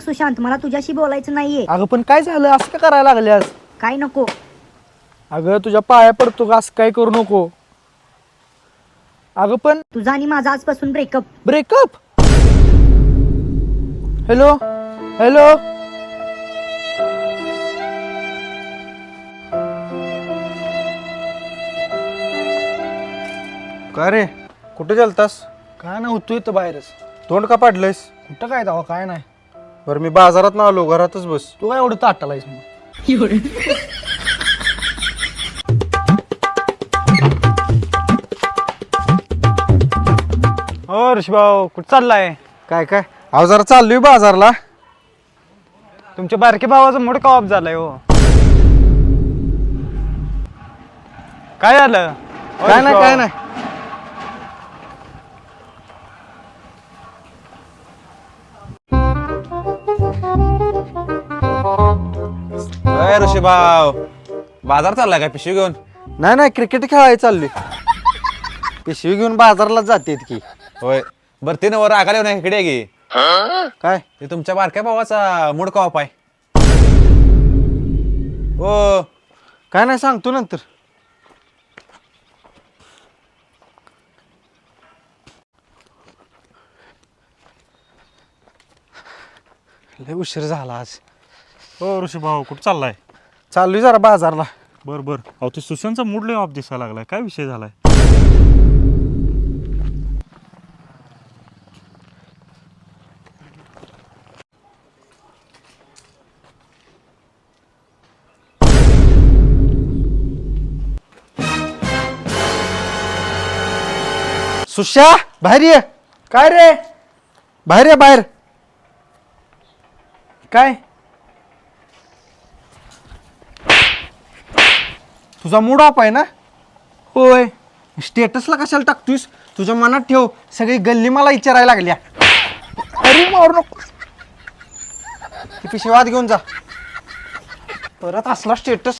सुशांत, मला तुझ्याशी बोलायचं नाहीये. अगं पण काय झालं, असं का करायला लागल्यास? काय नको. अगं तुझ्या पाया पडतो का, असं काय करू नको. अगं पण तुझा आणि माझा आजपासून ब्रेकअप. ब्रेकअप. Hello hello. काय रे, कुठे गेलतास? काय नाही, होतो इथं बाहेरच. तोंड का पाडलंयस? कुठं काय जावं, काय नाही. बरं मी बाजारात ना आलो, घरातच बस. तू काय एवढं ताटालायस मग? हो ऋषभाऊ, कुठं चाललाय? काय काय अहो जरा चाललोय बाजारला. तुमच्या बारके भावाचा मूड का ऑफ झालाय हो? काय झालं? हो काय नाही ऋषभाऊ. काय नाही. अय ऋषीभाव, बाजार चाललाय काय पिशवी घेऊन? नाही नाही, क्रिकेट खेळायला चाललोय. पिशवी घेऊन बाजारला जातेत की. होय. बरं ते नवर रागाला येऊन इकडे आहे की. काय ते तुमच्या बारक्या भावाचा मूड का ऑफ आहे? हो. काय नाही, सांगतो नंतर. लय उशीर झाला आज. हो ऋषीभाऊ, कुठं चाललाय? चाललोय जरा बाजारला. बरं बरं. अहो ते सुशांतचा मूड लय ऑफ दिसायला लागलाय, काय विषय झालाय? सुशा, बाहेर ये. काय रे? बाहेर ये बाहेर. काय? तुझा मूड ऑफ आहे ना? होय. स्टेटसला कशाला टाकतोयस? तुझ्या मनात ठेव, सगळी गल्ली मला विचारायला लागल्या. अरे मारू नको. ती पिशवी आत घेऊन जा. परत असला स्टेटस.